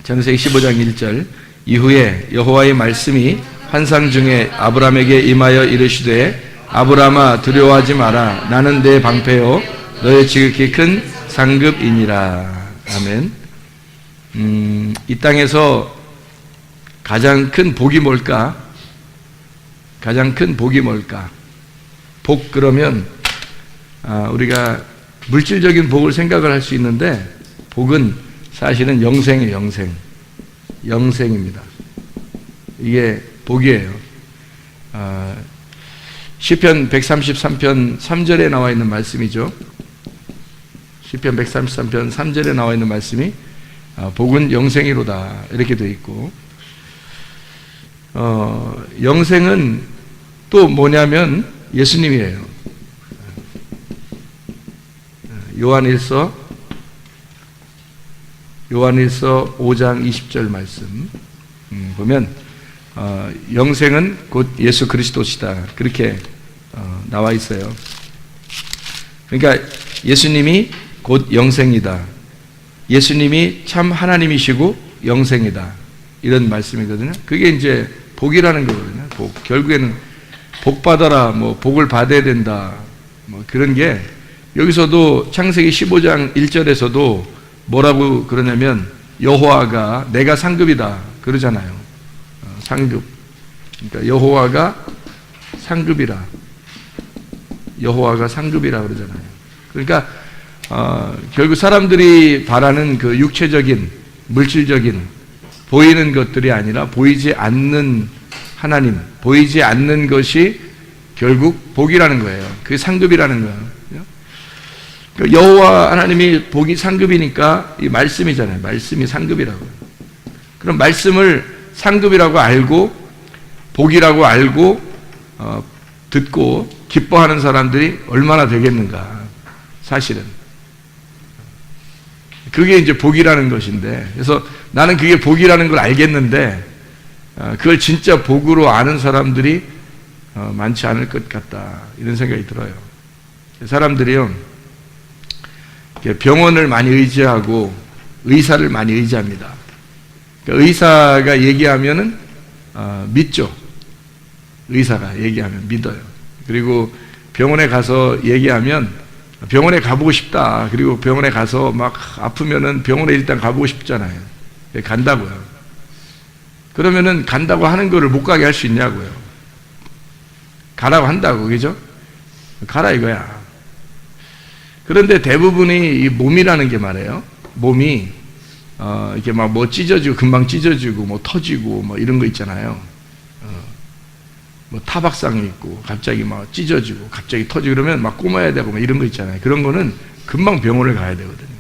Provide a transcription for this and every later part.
창세기 15장 1절. 이후에 여호와의 말씀이 환상 중에 아브람에게 임하여 이르시되 아브람아 두려워하지 마라. 나는 내 방패요 너의 지극히 큰 상급이니라. 아멘. 이 땅에서 가장 큰 복이 뭘까? 가장 큰 복이 뭘까? 복 그러면 우리가 물질적인 복을 생각을 할 수 있는데 복은 사실은 영생이에요. 영생. 영생입니다. 이게 복이에요. 시편 133편 3절에 나와 있는 말씀이죠. 시편 133편 3절에 나와 있는 말씀이 복은 영생이로다 이렇게 되어 있고, 영생은 또 뭐냐면 예수님이에요. 요한일서 5장 20절 말씀 보면 영생은 곧 예수 그리스도시다 그렇게 나와 있어요. 그러니까 예수님이 곧 영생이다. 예수님이 참 하나님이시고 영생이다. 이런 말씀이거든요. 그게 이제 복이라는 거거든요. 복. 결국에는 복 받아라, 뭐 복을 받아야 된다, 뭐 그런 게 여기서도 창세기 15장 1절에서도 뭐라고 그러냐면 여호와가 내가 상급이다 그러잖아요. 상급. 그러니까 여호와가 상급이라. 여호와가 상급이라 그러잖아요. 그러니까 결국 사람들이 바라는 그 육체적인 물질적인 보이는 것들이 아니라 보이지 않는 하나님, 보이지 않는 것이 결국 복이라는 거예요. 그게 상급이라는 거예요. 여호와 하나님이 복이 상급이니까 이 말씀이잖아요. 말씀이 상급이라고. 그럼 말씀을 상급이라고 알고 복이라고 알고 듣고 기뻐하는 사람들이 얼마나 되겠는가. 사실은 그게 이제 복이라는 것인데, 그래서 나는 그게 복이라는 걸 알겠는데 그걸 진짜 복으로 아는 사람들이 많지 않을 것 같다 이런 생각이 들어요. 사람들이요 병원을 많이 의지하고 의사를 많이 의지합니다. 그러니까 의사가 얘기하면은 믿죠. 의사가 얘기하면 믿어요. 그리고 병원에 가서 얘기하면 병원에 가보고 싶다. 그리고 병원에 가서 막 아프면은 병원에 일단 가보고 싶잖아요. 간다고요. 그러면은 간다고 하는 거를 못 가게 할 수 있냐고요. 가라고 한다고, 그죠? 가라 이거야. 그런데 대부분이 이 몸이라는 게 말이에요. 몸이 이렇게 막 뭐 찢어지고 금방 찢어지고 뭐 터지고 뭐 이런 거 있잖아요. 뭐 타박상이 있고 갑자기 막 찢어지고 갑자기 터지고 그러면 막 꼬마야 되고 뭐 이런 거 있잖아요. 그런 거는 금방 병원을 가야 되거든요.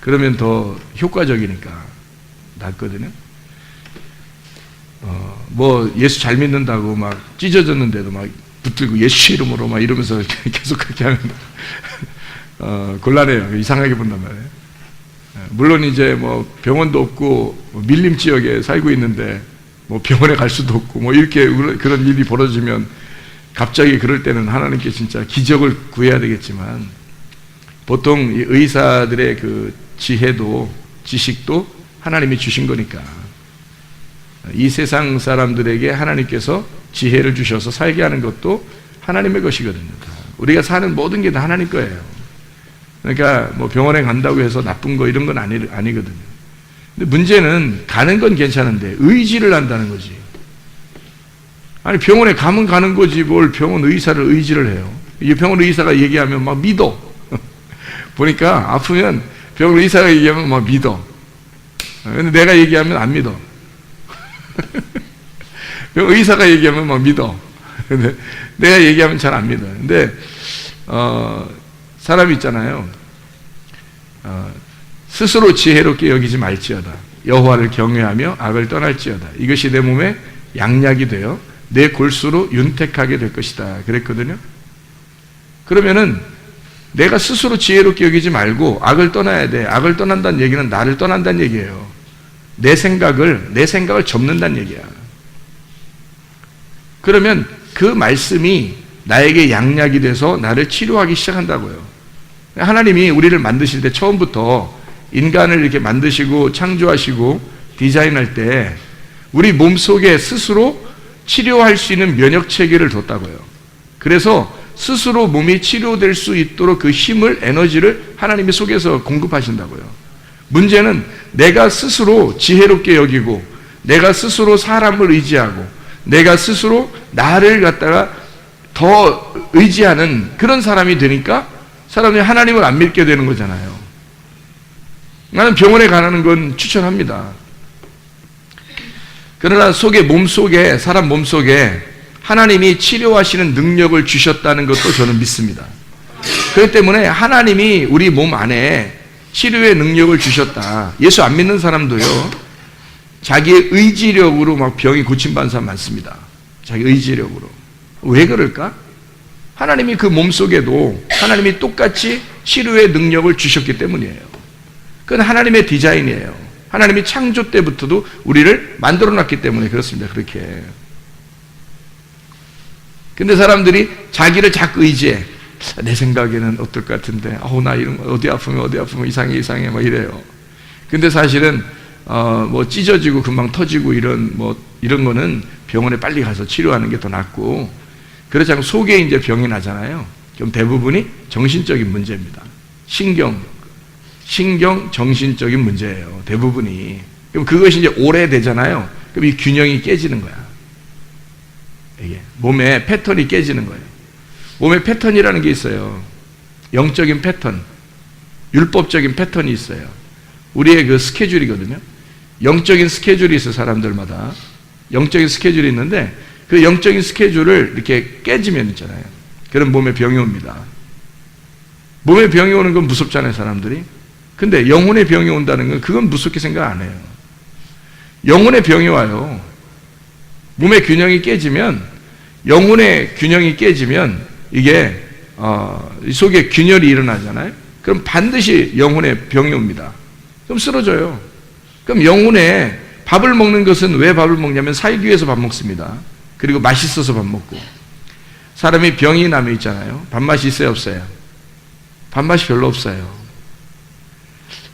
그러면 더 효과적이니까 낫거든요. 뭐 예수 잘 믿는다고 막 찢어졌는데도 막 붙들고 예수 이름으로 막 이러면서 계속 그렇게 하면 곤란해요. 이상하게 본단 말이에요. 물론 이제 뭐 병원도 없고 밀림 지역에 살고 있는데 뭐 병원에 갈 수도 없고 뭐 이렇게 그런 일이 벌어지면 갑자기 그럴 때는 하나님께 진짜 기적을 구해야 되겠지만, 보통 이 의사들의 그 지혜도 지식도 하나님이 주신 거니까 이 세상 사람들에게 하나님께서 지혜를 주셔서 살게 하는 것도 하나님의 것이거든요. 우리가 사는 모든 게 다 하나님 거예요. 그러니까 뭐 병원에 간다고 해서 나쁜 거 이런 건 아니거든요. 근데 문제는 가는 건 괜찮은데 의지를 한다는 거지. 아니 병원에 가면 가는 거지 뭘 병원 의사를 의지를 해요. 이 병원 의사가 얘기하면 막 믿어. 보니까 아프면 병원 의사가 얘기하면 막 믿어. 근데 내가 얘기하면 안 믿어. 의사가 얘기하면 막 믿어. 근데 내가 얘기하면 잘 안 믿어요. 근데 사람이 있잖아요. 스스로 지혜롭게 여기지 말지어다. 여호와를 경외하며 악을 떠날지어다. 이것이 내 몸에 양약이 되어 내 골수로 윤택하게 될 것이다. 그랬거든요. 그러면은 내가 스스로 지혜롭게 여기지 말고 악을 떠나야 돼. 악을 떠난다는 얘기는 나를 떠난다는 얘기예요. 내 생각을 접는다는 얘기야. 그러면 그 말씀이 나에게 양약이 돼서 나를 치료하기 시작한다고요. 하나님이 우리를 만드실 때 처음부터 인간을 이렇게 만드시고 창조하시고 디자인할 때 우리 몸속에 스스로 치료할 수 있는 면역 체계를 뒀다고요. 그래서 스스로 몸이 치료될 수 있도록 그 힘을, 에너지를 하나님이 속에서 공급하신다고요. 문제는 내가 스스로 지혜롭게 여기고 내가 스스로 사람을 의지하고 내가 스스로 나를 갖다가 더 의지하는 그런 사람이 되니까 사람이 하나님을 안 믿게 되는 거잖아요. 나는 병원에 가는 건 추천합니다. 그러나 몸속에, 사람 몸속에 하나님이 치료하시는 능력을 주셨다는 것도 저는 믿습니다. 그렇기 때문에 하나님이 우리 몸 안에 치료의 능력을 주셨다. 예수 안 믿는 사람도요, 자기의 의지력으로 막 병이 고침받는 사람 많습니다. 자기 의지력으로. 왜 그럴까? 하나님이 그 몸속에도 하나님이 똑같이 치료의 능력을 주셨기 때문이에요. 그건 하나님의 디자인이에요. 하나님이 창조 때부터도 우리를 만들어 놨기 때문에 그렇습니다. 그렇게. 근데 사람들이 자기를 자꾸 의지해. 내 생각에는 어떨 것 같은데, 나 이런 거 어디 아프면 이상해 막 이래요. 근데 사실은 뭐 찢어지고 금방 터지고 이런 거는 병원에 빨리 가서 치료하는 게 더 낫고, 그렇지 않고 속에 이제 병이 나잖아요. 그럼 대부분이 정신적인 문제입니다. 신경, 정신적인 문제예요. 대부분이. 그럼 그것이 이제 오래되잖아요. 그럼 이 균형이 깨지는 거야. 이게 몸의 패턴이 깨지는 거예요. 몸의 패턴이라는 게 있어요. 영적인 패턴, 율법적인 패턴이 있어요. 우리의 그 스케줄이거든요. 영적인 스케줄이 있어요. 사람들마다 영적인 스케줄이 있는데 그 영적인 스케줄을 이렇게 깨지면 있잖아요. 그럼 몸에 병이 옵니다. 몸에 병이 오는 건 무섭잖아요, 사람들이. 근데 영혼의 병이 온다는 건 그건 무섭게 생각 안 해요. 영혼의 병이 와요. 몸의 균형이 깨지면, 영혼의 균형이 깨지면 이게 속에 균열이 일어나잖아요. 그럼 반드시 영혼의 병이 옵니다. 그럼 쓰러져요. 그럼 영혼에 밥을 먹는 것은 왜 밥을 먹냐면 살기 위해서 밥 먹습니다. 그리고 맛있어서 밥 먹고. 사람이 병이 나면 있잖아요. 밥맛이 있어요, 없어요? 밥맛이 별로 없어요.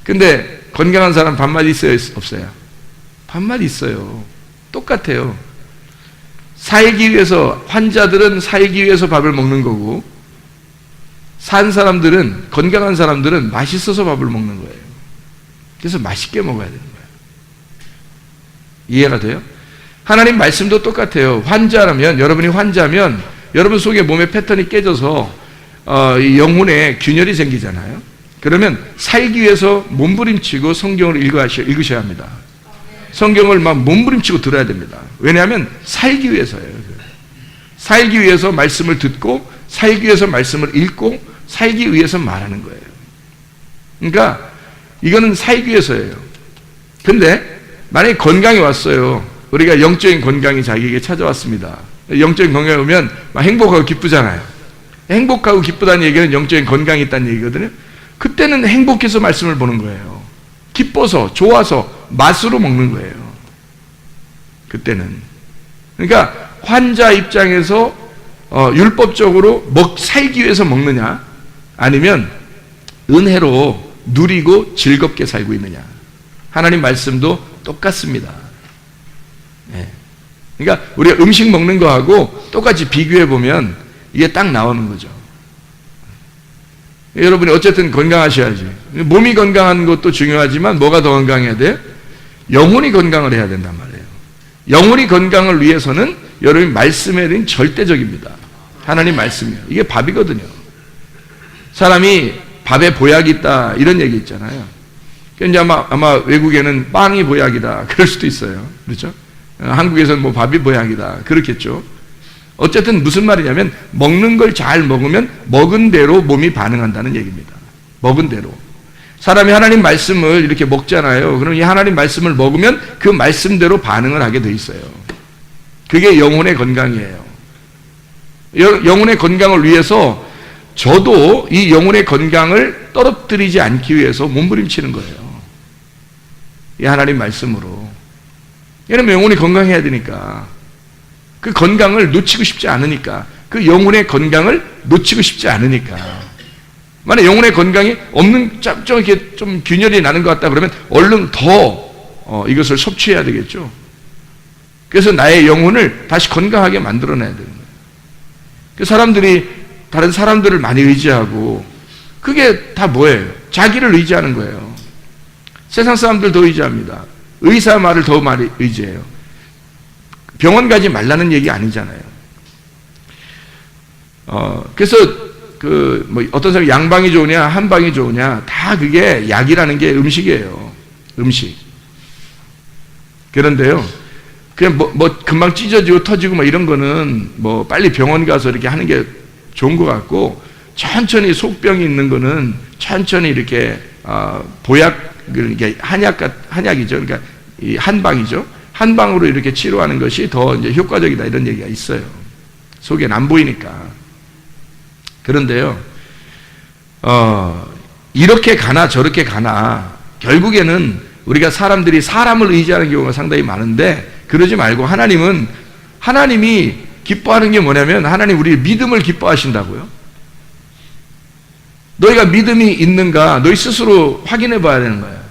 근데 건강한 사람 밥맛이 있어요, 없어요? 밥맛이 있어요. 똑같아요. 살기 위해서, 환자들은 살기 위해서 밥을 먹는 거고, 산 사람들은, 건강한 사람들은 맛있어서 밥을 먹는 거예요. 그래서 맛있게 먹어야 되는 거예요. 이해가 돼요? 하나님 말씀도 똑같아요. 환자라면, 여러분이 환자면 여러분 속에 몸의 패턴이 깨져서 이 영혼에 균열이 생기잖아요. 그러면 살기 위해서 몸부림치고 성경을 읽으셔야 합니다. 성경을 막 몸부림치고 들어야 됩니다. 왜냐하면 살기 위해서예요. 살기 위해서 말씀을 듣고, 살기 위해서 말씀을 읽고, 살기 위해서 말하는 거예요. 그러니까 이거는 살기 위해서예요. 근데 만약에 건강이 왔어요. 우리가 영적인 건강이 자기에게 찾아왔습니다. 영적인 건강이 오면 막 행복하고 기쁘잖아요. 행복하고 기쁘다는 얘기는 영적인 건강이 있다는 얘기거든요. 그때는 행복해서 말씀을 보는 거예요. 기뻐서, 좋아서, 맛으로 먹는 거예요. 그때는. 그러니까 환자 입장에서 율법적으로 살기 위해서 먹느냐, 아니면 은혜로 누리고 즐겁게 살고 있느냐. 하나님 말씀도 똑같습니다. 네. 그러니까 우리가 음식 먹는 거하고 똑같이 비교해 보면 이게 딱 나오는 거죠. 여러분이 어쨌든 건강하셔야지. 몸이 건강한 것도 중요하지만 뭐가 더 건강해야 돼요? 영혼이 건강을 해야 된단 말이에요. 영혼이 건강을 위해서는 여러분이 말씀에 대한 절대적입니다. 하나님 말씀이요. 이게 밥이거든요. 사람이 밥에 보약이 있다 이런 얘기 있잖아요. 이제 아마 외국에는 빵이 보약이다 그럴 수도 있어요. 그렇죠? 한국에서는 뭐 밥이 보약이다 그렇겠죠. 어쨌든 무슨 말이냐면 먹는 걸 잘 먹으면 먹은 대로 몸이 반응한다는 얘기입니다. 먹은 대로. 사람이 하나님 말씀을 이렇게 먹잖아요. 그럼 이 하나님 말씀을 먹으면 그 말씀대로 반응을 하게 돼 있어요. 그게 영혼의 건강이에요. 영혼의 건강을 위해서 저도 이 영혼의 건강을 떨어뜨리지 않기 위해서 몸부림치는 거예요. 이 하나님 말씀으로. 왜냐면 영혼이 건강해야 되니까. 그 건강을 놓치고 싶지 않으니까. 그 영혼의 건강을 놓치고 싶지 않으니까. 만약 영혼의 건강이 없는, 좀 이렇게 좀 균열이 나는 것 같다 그러면 얼른 더 이것을 섭취해야 되겠죠. 그래서 나의 영혼을 다시 건강하게 만들어내야 되는 거예요. 그 사람들이 다른 사람들을 많이 의지하고, 그게 다 뭐예요? 자기를 의지하는 거예요. 세상 사람들 더 의지합니다. 의사 말을 더 많이 의지해요. 병원 가지 말라는 얘기 아니잖아요. 그래서 어떤 사람이 양방이 좋으냐 한방이 좋으냐, 다 그게 약이라는 게 음식이에요. 음식. 그런데요, 그냥 금방 찢어지고 터지고 이런 거는 빨리 병원 가서 이렇게 하는 게 좋은 것 같고, 천천히 속병이 있는 거는 천천히 이렇게 보약을, 이게 한약이죠. 그러니까 이 한방이죠. 한방으로 이렇게 치료하는 것이 더 이제 효과적이다, 이런 얘기가 있어요. 속에는 안 보이니까. 그런데요, 이렇게 가나 저렇게 가나 결국에는 우리가 사람들이 사람을 의지하는 경우가 상당히 많은데, 그러지 말고 하나님이 기뻐하는 게 뭐냐면, 하나님 우리 믿음을 기뻐하신다고요. 너희가 믿음이 있는가 너희 스스로 확인해 봐야 되는 거야.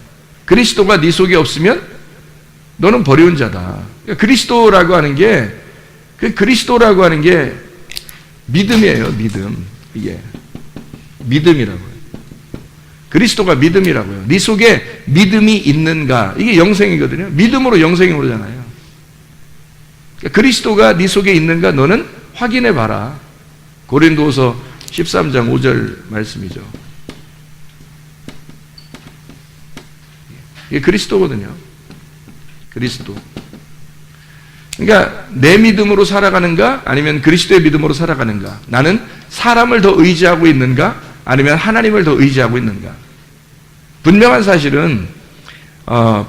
그리스도가 네 속에 없으면 너는 버려온 자다. 그러니까 그리스도라고 하는 게 믿음이에요. 믿음. 이게 믿음이라고요. 그리스도가 믿음이라고요. 네 속에 믿음이 있는가, 이게 영생이거든요. 믿음으로 영생이 오잖아요. 그러니까 그리스도가 네 속에 있는가 너는 확인해 봐라. 고린도서 13장 5절 말씀이죠. 이게 그리스도거든요. 그리스도. 그러니까 내 믿음으로 살아가는가 아니면 그리스도의 믿음으로 살아가는가, 나는 사람을 더 의지하고 있는가 아니면 하나님을 더 의지하고 있는가. 분명한 사실은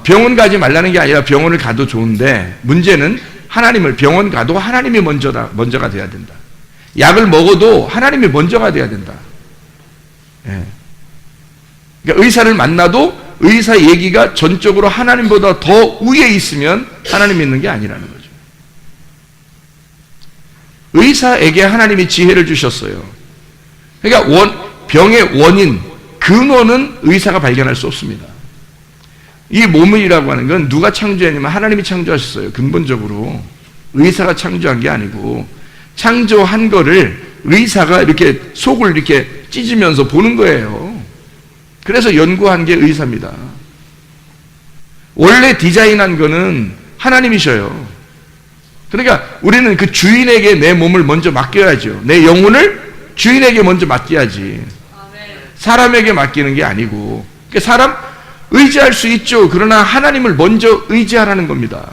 병원 가지 말라는 게 아니라 병원을 가도 좋은데, 문제는 병원 가도 하나님이 먼저가 돼야 된다. 약을 먹어도 하나님이 먼저가 돼야 된다. 예. 그러니까 의사를 만나도 의사 얘기가 전적으로 하나님보다 더 위에 있으면 하나님 믿는 게 아니라는 거죠. 의사에게 하나님이 지혜를 주셨어요. 그러니까 병의 원인, 근원은 의사가 발견할 수 없습니다. 이 몸이라고 하는 건 누가 창조했냐면 하나님이 창조하셨어요. 근본적으로 의사가 창조한 게 아니고, 창조한 거를 의사가 이렇게 속을 이렇게 찢으면서 보는 거예요. 그래서 연구한 게 의사입니다. 원래 디자인한 거는 하나님이셔요. 그러니까 우리는 그 주인에게 내 몸을 먼저 맡겨야죠. 내 영혼을 주인에게 먼저 맡겨야지. 사람에게 맡기는 게 아니고. 그러니까 사람 의지할 수 있죠. 그러나 하나님을 먼저 의지하라는 겁니다.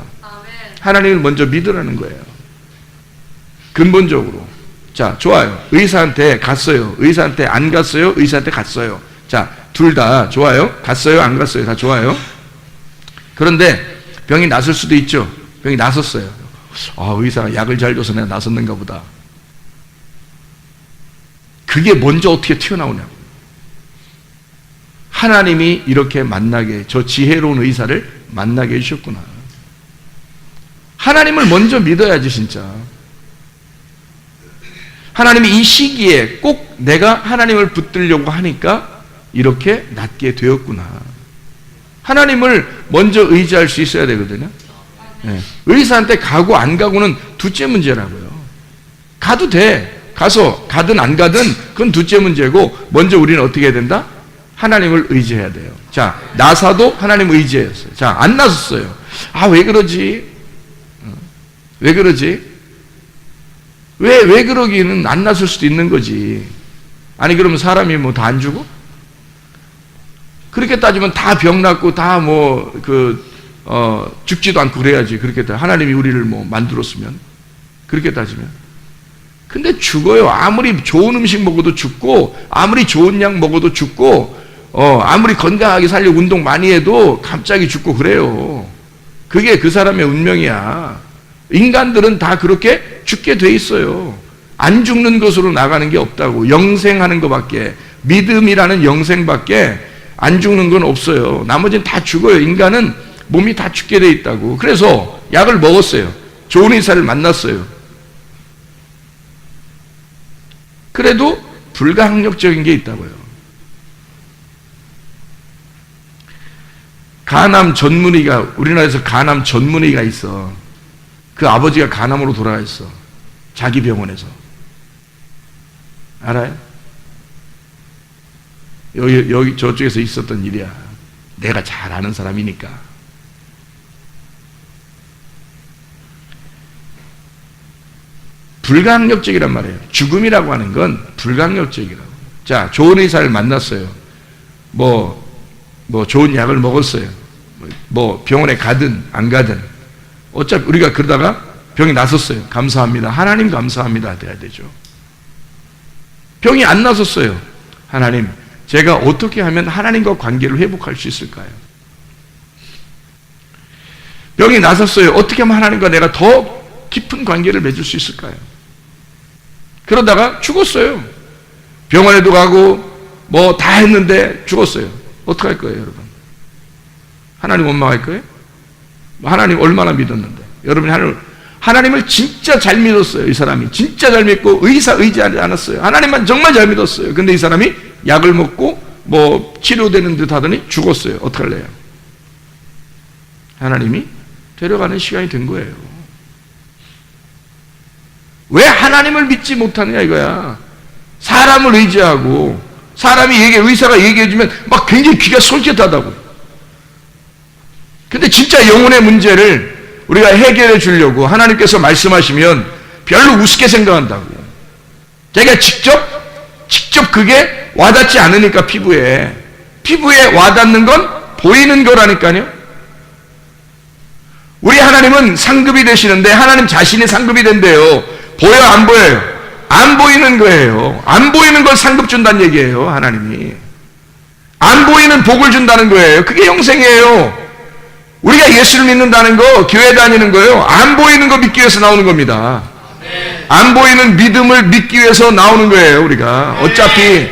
하나님을 먼저 믿으라는 거예요. 근본적으로. 자, 좋아요. 의사한테 갔어요. 의사한테 안 갔어요. 의사한테 갔어요. 자, 둘 다 좋아요. 갔어요. 안 갔어요. 다 좋아요. 그런데 병이 났을 수도 있죠. 병이 났었어요. 의사가 약을 잘 줘서 내가 났었는가 보다. 그게 먼저 어떻게 튀어나오냐고. 하나님이 이렇게 저 지혜로운 의사를 만나게 해주셨구나. 하나님을 먼저 믿어야지, 진짜. 하나님이 이 시기에 꼭 내가 하나님을 붙들려고 하니까 이렇게 낫게 되었구나. 하나님을 먼저 의지할 수 있어야 되거든요. 네. 의사한테 가고 안 가고는 둘째 문제라고요. 가도 돼. 가서 가든 안 가든 그건 둘째 문제고, 먼저 우리는 어떻게 해야 된다? 하나님을 의지해야 돼요. 자, 나사도 하나님을 의지했어요. 자, 안 나섰어요. 왜 그러지? 왜 그러지? 왜 그러기는 안 났을 수도 있는 거지. 아니, 그러면 사람이 다 안 죽어? 그렇게 따지면 다 병 났고, 다 죽지도 않고 그래야지. 그렇게 하나님이 우리를 만들었으면. 그렇게 따지면. 근데 죽어요. 아무리 좋은 음식 먹어도 죽고, 아무리 좋은 약 먹어도 죽고, 아무리 건강하게 살려고 운동 많이 해도 갑자기 죽고 그래요. 그게 그 사람의 운명이야. 인간들은 다 그렇게 죽게 돼 있어요. 안 죽는 것으로 나가는 게 없다고. 영생하는 것밖에, 믿음이라는 영생밖에 안 죽는 건 없어요. 나머지는 다 죽어요. 인간은 몸이 다 죽게 돼 있다고. 그래서 약을 먹었어요. 좋은 의사를 만났어요. 그래도 불가항력적인 게 있다고요. 간암 전문의가, 우리나라에서 간암 전문의가 있어. 그 아버지가 간암으로 돌아가 있어. 자기 병원에서. 알아요? 여기 저쪽에서 있었던 일이야. 내가 잘 아는 사람이니까. 불가항력적이란 말이에요. 죽음이라고 하는 건 불가항력적이라고. 자, 좋은 의사를 만났어요. 뭐 좋은 약을 먹었어요. 뭐 병원에 가든 안 가든 어차피 우리가 그러다가 병이 났었어요. 감사합니다. 하나님 감사합니다 돼야 되죠. 병이 안 났었어요. 하나님, 제가 어떻게 하면 하나님과 관계를 회복할 수 있을까요? 병이 났었어요. 어떻게 하면 하나님과 내가 더 깊은 관계를 맺을 수 있을까요? 그러다가 죽었어요. 병원에도 가고 뭐 다 했는데 죽었어요. 어떻게 할 거예요, 여러분? 하나님 원망할 거예요? 하나님 얼마나 믿었는데. 여러분이 하나님을 진짜 잘 믿었어요. 이 사람이 진짜 잘 믿고 의지하지 않았어요. 하나님만 정말 잘 믿었어요. 근데 이 사람이 약을 먹고 뭐 치료되는 듯 하더니 죽었어요. 어떡할래요? 하나님이 데려가는 시간이 된 거예요. 왜 하나님을 믿지 못하느냐 이거야. 사람을 의지하고 사람이 의사가 얘기해주면 막 굉장히 귀가 솔깃하다고. 근데 진짜 영혼의 문제를 우리가 해결해 주려고 하나님께서 말씀하시면 별로 우습게 생각한다고. 자기가 직접 그게 와닿지 않으니까 피부에 와닿는 건 보이는 거라니까요. 우리 하나님은 상급이 되시는데 하나님 자신이 상급이 된대요. 보여요, 안 보여요? 안 보이는 거예요. 안 보이는 걸 상급 준다는 얘기예요. 하나님이 안 보이는 복을 준다는 거예요. 그게 영생이에요. 우리가 예수를 믿는다는 거, 교회 다니는 거예요. 안 보이는 거 믿기 위해서 나오는 겁니다. 안 보이는 믿음을 믿기 위해서 나오는 거예요. 우리가 어차피.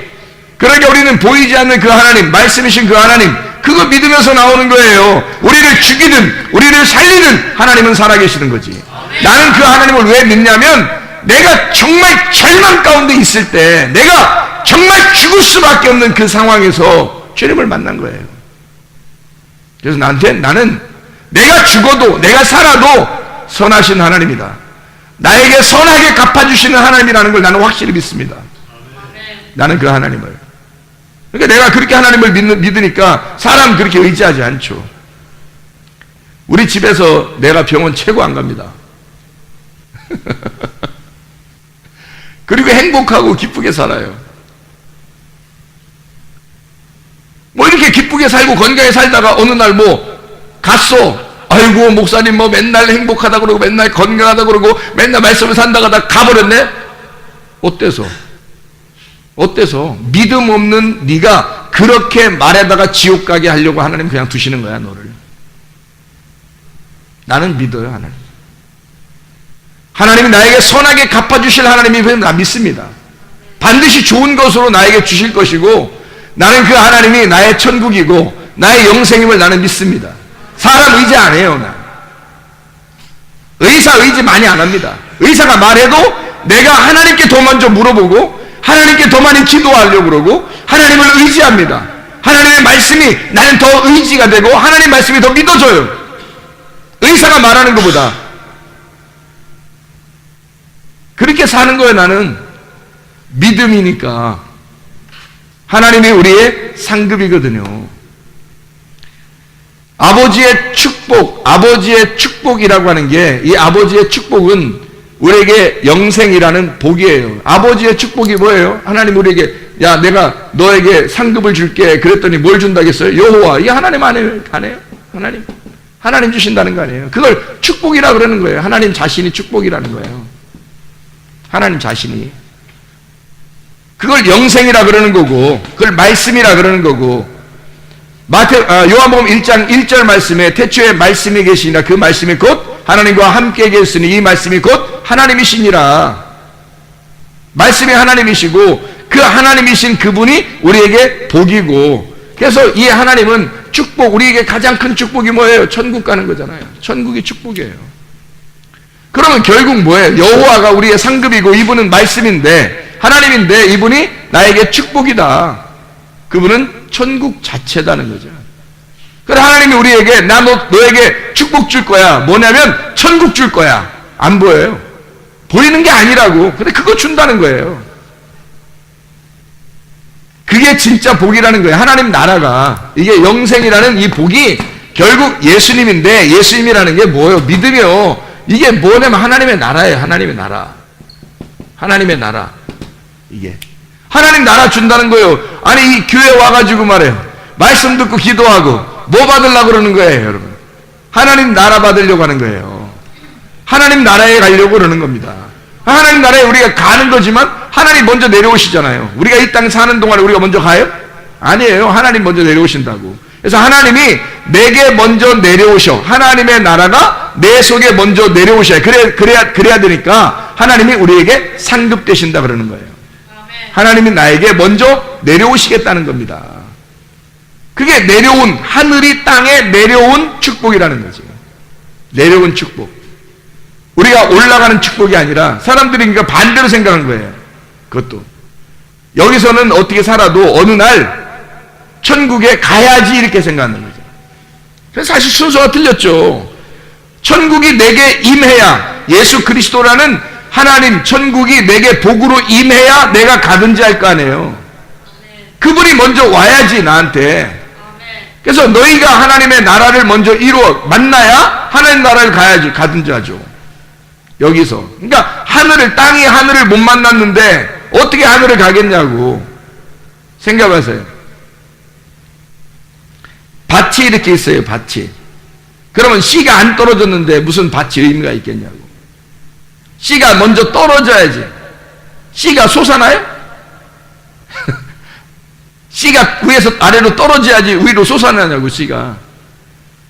그러니까 우리는 보이지 않는 그 하나님, 말씀이신 그 하나님, 그거 믿으면서 나오는 거예요. 우리를 죽이든 우리를 살리든 하나님은 살아계시는 거지. 나는 그 하나님을 왜 믿냐면 내가 정말 절망 가운데 있을 때, 내가 정말 죽을 수밖에 없는 그 상황에서 주님을 만난 거예요. 그래서 나는 내가 죽어도 내가 살아도 선하신 하나님이다. 나에게 선하게 갚아주시는 하나님이라는 걸 나는 확실히 믿습니다. 나는 그 하나님을. 그러니까 내가 그렇게 하나님을 믿으니까 사람 그렇게 의지하지 않죠. 우리 집에서 내가 병원 최고 안 갑니다. 그리고 행복하고 기쁘게 살아요. 뭐 이렇게 기쁘게 살고 건강하게 살다가 어느 날 뭐 갔어. 아이고 목사님 뭐 맨날 행복하다 그러고 맨날 건강하다 그러고 맨날 말씀을 산다가 다 가버렸네. 어때서 믿음 없는 네가 그렇게 말에다가 지옥 가게 하려고 하나님 그냥 두시는 거야 너를. 나는 믿어요. 하나님이 나에게 선하게 갚아주실 하나님이 나 믿습니다. 반드시 좋은 것으로 나에게 주실 것이고 나는 그 하나님이 나의 천국이고 나의 영생임을 나는 믿습니다. 사람 의지 안 해요. 나 의사 의지 많이 안 합니다. 의사가 말해도 내가 하나님께 더 먼저 물어보고 하나님께 더 많이 기도하려고 그러고 하나님을 의지합니다. 하나님의 말씀이 나는 더 의지가 되고 하나님 말씀이 더 믿어져요. 의사가 말하는 것보다. 그렇게 사는 거예요. 나는 믿음이니까. 하나님이 우리의 상급이거든요. 아버지의 축복이라고 하는 게, 이 아버지의 축복은 우리에게 영생이라는 복이에요. 아버지의 축복이 뭐예요? 하나님 우리에게, 야 내가 너에게 상급을 줄게 그랬더니 뭘 준다겠어요? 여호와. 이게 하나님 안 해요? 하나님 주신다는 거 아니에요? 그걸 축복이라 그러는 거예요. 하나님 자신이 축복이라는 거예요. 하나님 자신이. 그걸 영생이라 그러는 거고, 그걸 말씀이라 그러는 거고, 요한복음 1장 1절 말씀에 태초에 말씀이 계시니라 그 말씀이 곧 하나님과 함께 계시니 이 말씀이 곧 하나님이시니라. 말씀이 하나님이시고 그 하나님이신 그분이 우리에게 복이고, 그래서 이 하나님은 축복, 우리에게 가장 큰 축복이 뭐예요? 천국 가는 거잖아요. 천국이 축복이에요. 그러면 결국 뭐예요? 여호와가 우리의 상급이고 이분은 말씀인데 하나님인데 이분이 나에게 축복이다. 그분은 천국 자체다는 거죠. 그래 하나님이 우리에게 나 너에게 축복 줄 거야. 뭐냐면 천국 줄 거야. 안 보여요. 보이는 게 아니라고. 근데 그거 준다는 거예요. 그게 진짜 복이라는 거예요. 하나님 나라가. 이게 영생이라는 이 복이 결국 예수님인데, 예수님이라는 게 뭐예요? 믿으며 이게 뭐냐면 하나님의 나라예요. 하나님의 나라. 하나님의 나라. 이게 하나님 나라 준다는 거예요. 아니 이 교회 와가지고 말해요. 말씀 듣고 기도하고 뭐 받으려고 그러는 거예요, 여러분? 하나님 나라 받으려고 하는 거예요. 하나님 나라에 가려고 그러는 겁니다. 하나님 나라에 우리가 가는 거지만 하나님 먼저 내려오시잖아요. 우리가 이 땅 사는 동안에 우리가 먼저 가요? 아니에요. 하나님 먼저 내려오신다고. 그래서 하나님이 내게 먼저 내려오셔. 하나님의 나라가 내 속에 먼저 내려오셔야 그래야 되니까 하나님이 우리에게 상급되신다 그러는 거예요. 하나님이 나에게 먼저 내려오시겠다는 겁니다. 그게 내려온, 하늘이 땅에 내려온 축복이라는 거지. 내려온 축복. 우리가 올라가는 축복이 아니라 사람들이 그러니까 반대로 생각한 거예요. 그것도 여기서는 어떻게 살아도 어느 날 천국에 가야지 이렇게 생각하는 거죠. 그래서 사실 순서가 틀렸죠. 천국이 내게 임해야, 예수 그리스도라는 하나님 천국이 내게 복으로 임해야 내가 가든지 할 거 아니에요. 그분이 먼저 와야지 나한테. 그래서 너희가 하나님의 나라를 먼저 이루어 만나야 하나님 나라를 가든지 하죠. 여기서. 그러니까 땅이 하늘을 못 만났는데 어떻게 하늘을 가겠냐고 생각하세요. 밭이 이렇게 있어요. 밭이. 그러면 씨가 안 떨어졌는데 무슨 밭이 의미가 있겠냐고. 씨가 먼저 떨어져야지. 씨가 솟아나요? 씨가 위에서 아래로 떨어져야지 위로 솟아나냐고. 씨가.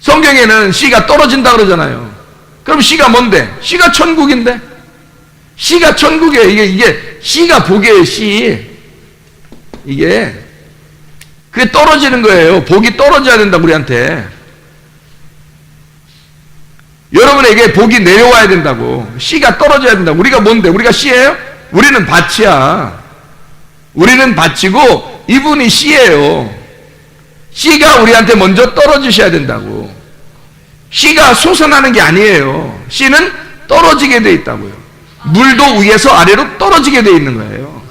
성경에는 씨가 떨어진다 그러잖아요. 그럼 씨가 뭔데? 씨가 천국인데? 씨가 천국이에요. 이게 씨가 복이에요. 씨. 이게 그게 떨어지는 거예요. 복이 떨어져야 된다 우리한테. 여러분에게 복이 내려와야 된다고. 씨가 떨어져야 된다고. 우리가 뭔데? 우리가 씨예요? 우리는 밭이야. 우리는 밭이고 이분이 씨예요. 씨가 우리한테 먼저 떨어지셔야 된다고. 씨가 솟아나는 게 아니에요. 씨는 떨어지게 돼 있다고요. 물도 위에서 아래로 떨어지게 돼 있는 거예요.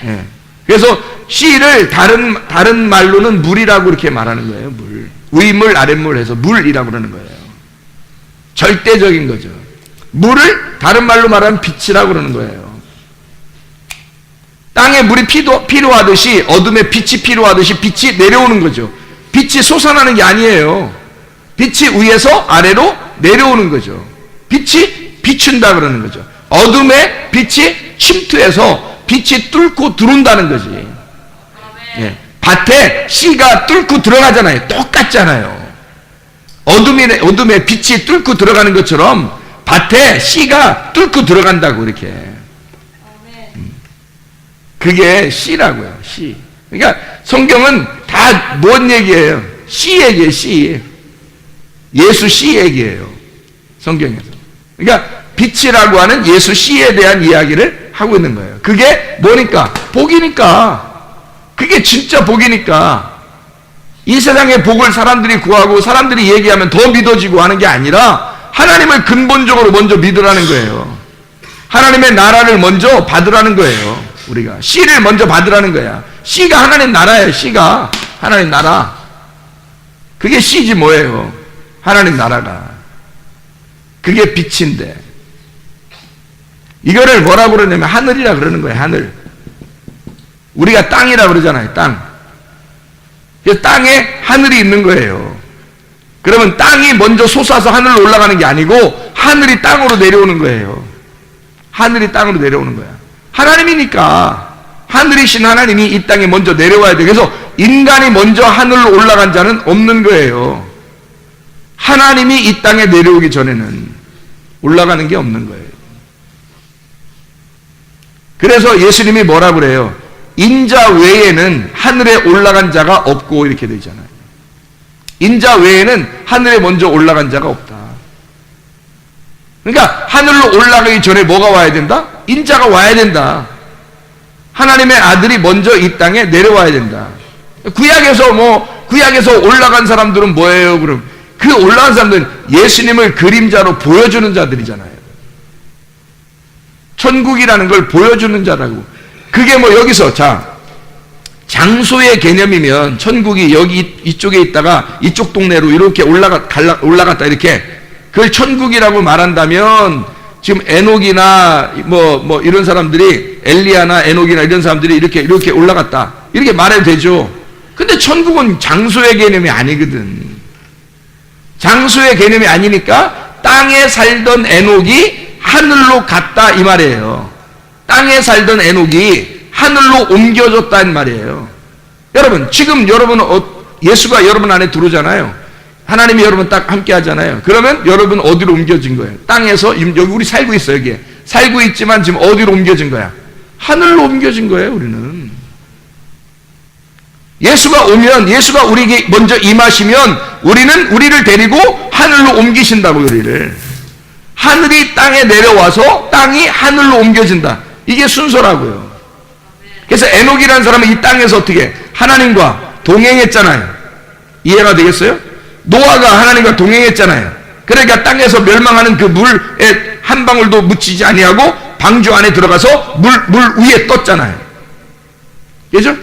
네. 그래서 씨를 다른 말로는 물이라고 이렇게 말하는 거예요. 물. 위물 아랫물 해서 물이라고 그러는 거예요. 절대적인 거죠. 물을 다른 말로 말하면 빛이라고 그러는 거예요. 땅에 물이 필요하듯이 어둠에 빛이 필요하듯이 빛이 내려오는 거죠. 빛이 솟아나는 게 아니에요. 빛이 위에서 아래로 내려오는 거죠. 빛이 비춘다 그러는 거죠. 어둠에 빛이 침투해서 빛이 뚫고 들어온다는 거지. 예. 밭에 씨가 뚫고 들어가잖아요. 똑같잖아요. 어둠에 빛이 뚫고 들어가는 것처럼 밭에 씨가 뚫고 들어간다고 이렇게. 그게 씨라고요. 씨. 그러니까 성경은 다 뭔 얘기예요? 씨 얘기예요. 씨. 예수 씨 얘기예요. 성경에서. 그러니까 빛이라고 하는 예수 씨에 대한 이야기를 하고 있는 거예요. 그게 뭐니까? 복이니까. 그게 진짜 복이니까. 이 세상의 복을 사람들이 구하고 사람들이 얘기하면 더 믿어지고 하는 게 아니라 하나님을 근본적으로 먼저 믿으라는 거예요. 하나님의 나라를 먼저 받으라는 거예요. 우리가 씨를 먼저 받으라는 거야. 씨가 하나님 나라예요. 씨가 하나님 나라. 그게 씨지 뭐예요. 하나님 나라가. 그게 빛인데 이거를 뭐라고 그러냐면 하늘이라 그러는 거예요. 하늘. 우리가 땅이라 그러잖아요. 땅. 땅에 하늘이 있는 거예요. 그러면 땅이 먼저 솟아서 하늘로 올라가는 게 아니고 하늘이 땅으로 내려오는 거예요. 하늘이 땅으로 내려오는 거야. 하나님이니까 하늘이신 하나님이 이 땅에 먼저 내려와야 돼. 그래서 인간이 먼저 하늘로 올라간 자는 없는 거예요. 하나님이 이 땅에 내려오기 전에는 올라가는 게 없는 거예요. 그래서 예수님이 뭐라 그래요? 인자 외에는 하늘에 올라간 자가 없고 이렇게 되잖아요. 인자 외에는 하늘에 먼저 올라간 자가 없다. 그러니까 하늘로 올라가기 전에 뭐가 와야 된다? 인자가 와야 된다. 하나님의 아들이 먼저 이 땅에 내려와야 된다. 구약에서 뭐 구약에서 올라간 사람들은 뭐예요? 그럼 그 올라간 사람들은 예수님을 그림자로 보여주는 자들이잖아요. 천국이라는 걸 보여주는 자라고. 그게 뭐 여기서 장소의 개념이면 천국이 여기 이쪽에 있다가 이쪽 동네로 이렇게 올라갔다 이렇게 그걸 천국이라고 말한다면 지금 에녹이나 뭐 이런 사람들이 엘리야나 에녹이나 이런 사람들이 이렇게 올라갔다 이렇게 말해도 되죠. 근데 천국은 장소의 개념이 아니거든. 장소의 개념이 아니니까 땅에 살던 에녹이 하늘로 갔다 이 말이에요. 땅에 살던 에녹이 하늘로 옮겨졌다는 말이에요. 여러분 지금 여러분 예수가 여러분 안에 들어오잖아요. 하나님이 여러분 딱 함께 하잖아요. 그러면 여러분 어디로 옮겨진 거예요? 땅에서 여기 우리 살고 있어요. 여기에 살고 있지만 지금 어디로 옮겨진 거야? 하늘로 옮겨진 거예요. 우리는 예수가 오면, 예수가 우리에게 먼저 임하시면 우리는 우리를 데리고 하늘로 옮기신다고. 우리를 하늘이 땅에 내려와서 땅이 하늘로 옮겨진다. 이게 순서라고요. 그래서 에녹이라는 사람은 이 땅에서 어떻게 하나님과 동행했잖아요. 이해가 되겠어요? 노아가 하나님과 동행했잖아요. 그러니까 땅에서 멸망하는 그 물에 한 방울도 묻히지 아니하고 방주 안에 들어가서 물 위에 떴잖아요. 그죠?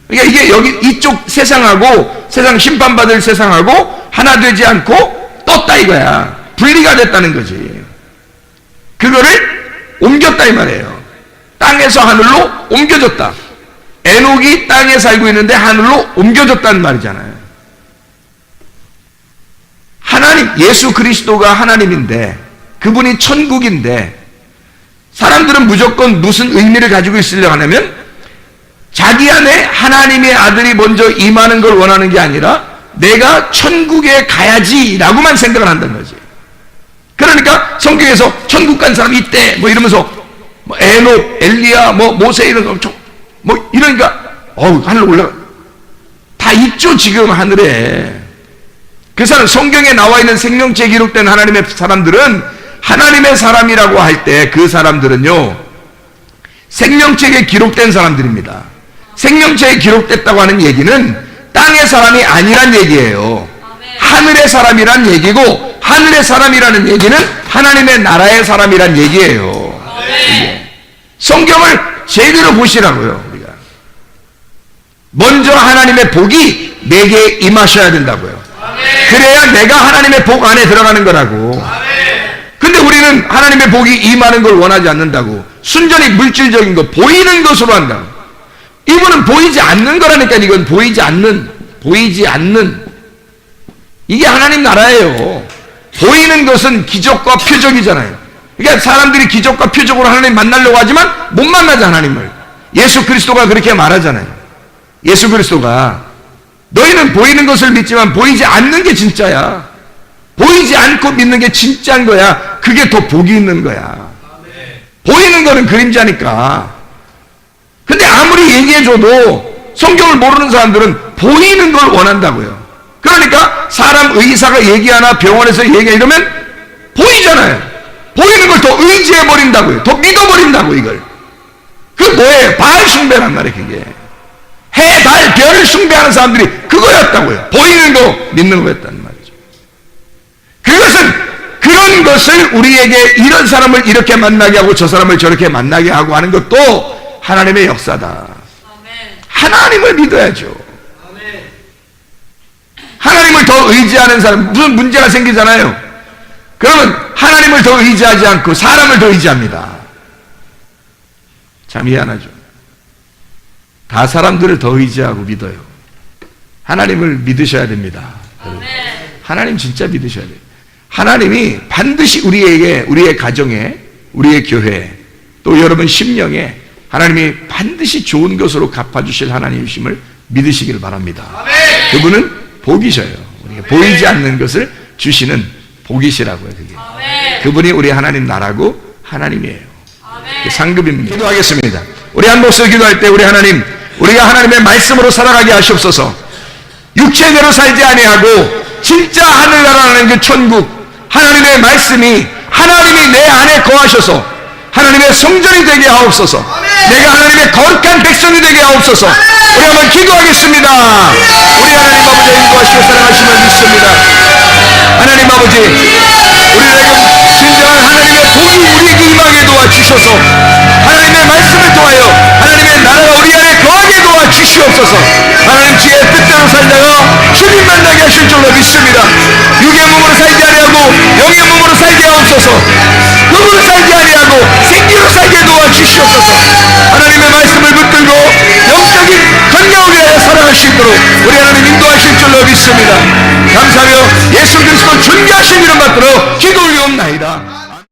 그러니까 이게 여기 이쪽 세상하고 세상 심판받을 세상하고 하나 되지 않고 떴다 이거야. 분리가 됐다는 거지. 그거를 옮겼다 이 말이에요. 땅에서 하늘로 옮겨졌다. 에녹이 땅에 살고 있는데 하늘로 옮겨졌다는 말이잖아요. 하나님, 예수 그리스도가 하나님인데 그분이 천국인데 사람들은 무조건 무슨 의미를 가지고 있으려고 하냐면 자기 안에 하나님의 아들이 먼저 임하는 걸 원하는 게 아니라 내가 천국에 가야지 라고만 생각을 한다는 거지. 그러니까 성경에서 천국 간 사람이 있대 뭐 이러면서 뭐 에녹, 엘리야, 뭐 모세 이런 거 뭐 이러니까 하늘로 올라가 다 있죠 지금 하늘에. 그 사람 성경에 나와 있는 생명체에 기록된 하나님의 사람들은 하나님의 사람이라고 할 때 그 사람들은요 생명체에 기록된 사람들입니다. 생명체에 기록됐다고 하는 얘기는 땅의 사람이 아니란 얘기예요. 하늘의 사람이란 얘기고 하늘의 사람이라는 얘기는 하나님의 나라의 사람이란 얘기예요. 성경을 제대로 보시라고요. 우리가 먼저 하나님의 복이 내게 임하셔야 된다고요. 그래야 내가 하나님의 복 안에 들어가는 거라고. 근데 우리는 하나님의 복이 임하는 걸 원하지 않는다고. 순전히 물질적인 거 보이는 것으로 한다고. 이거는 보이지 않는 거라니까. 이건 보이지 않는 이게 하나님 나라예요. 보이는 것은 기적과 표적이잖아요. 그러니까 사람들이 기적과 표적으로 하나님 만나려고 하지만 못 만나죠 하나님을. 예수 그리스도가 그렇게 말하잖아요. 예수 그리스도가 너희는 보이는 것을 믿지만 보이지 않는 게 진짜야. 보이지 않고 믿는 게 진짜인 거야. 그게 더 복이 있는 거야. 보이는 거는 그림자니까. 근데 아무리 얘기해줘도 성경을 모르는 사람들은 보이는 걸 원한다고요. 그러니까 사람 의사가 얘기하나 병원에서 얘기해 이러면 보이잖아요. 보이는 걸 더 의지해버린다고요. 더 믿어버린다고 이걸. 그게 뭐예요? 바알 숭배란 말이에요. 그게 해, 달, 별을 숭배하는 사람들이 그거였다고요. 보이는 거 믿는 거였다는 말이죠. 그것은 그런 것을 우리에게 이런 사람을 이렇게 만나게 하고 저 사람을 저렇게 만나게 하고 하는 것도 하나님의 역사다. 하나님을 믿어야죠. 하나님을 더 의지하는 사람 무슨 문제가 생기잖아요. 그러면 하나님을 더 의지하지 않고 사람을 더 의지합니다. 참 미안하죠. 다 사람들을 더 의지하고 믿어요. 하나님을 믿으셔야 됩니다. 하나님 진짜 믿으셔야 돼요. 하나님이 반드시 우리에게, 우리의 가정에, 우리의 교회에, 또 여러분 심령에 하나님이 반드시 좋은 것으로 갚아주실 하나님이심을 믿으시길 바랍니다. 그분은 복이셔요. 우리가 보이지 않는 것을 주시는 복이시라고요. 그게. 그분이 우리 하나님 나라고 하나님이에요. 상급입니다. 기도하겠습니다. 우리 한 목소리 기도할 때 우리 하나님, 우리가 하나님의 말씀으로 살아가게 하시옵소서. 육체대로 살지 아니하고 진짜 하늘나라라는 그 천국, 하나님의 말씀이 하나님이 내 안에 거하셔서 하나님의 성전이 되게 하옵소서. 내가 하나님의 거룩한 백성이 되게 하옵소서. 우리 한번 기도하겠습니다. 우리 하나님 아버지 인도하시고 사랑하심을 믿습니다. 하나님 아버지, 우리에게 진정한 하나님의 복이 우리에게 임하게 도와주셔서 하나님의 말씀을 통하여 하나님의 나라가 우리 안에 거하게 도와주시옵소서. 하나님 주의 뜻대로 살다가 주님 만나게 하실 줄로 믿습니다. 육의 몸으로 살게 하려고 영의 몸으로 살게 하옵소서. 흙으로 살게 하려고 생기로 살게 도와주시옵소서. 하나님의 말씀을 붙들고 영적인 건강을 위하여 살아갈 수 있도록 우리 하나님 인도하실 줄로 믿습니다. 감사하며 예수 그리스도 존귀하신 이름 받들어 기도 올리옵나이다.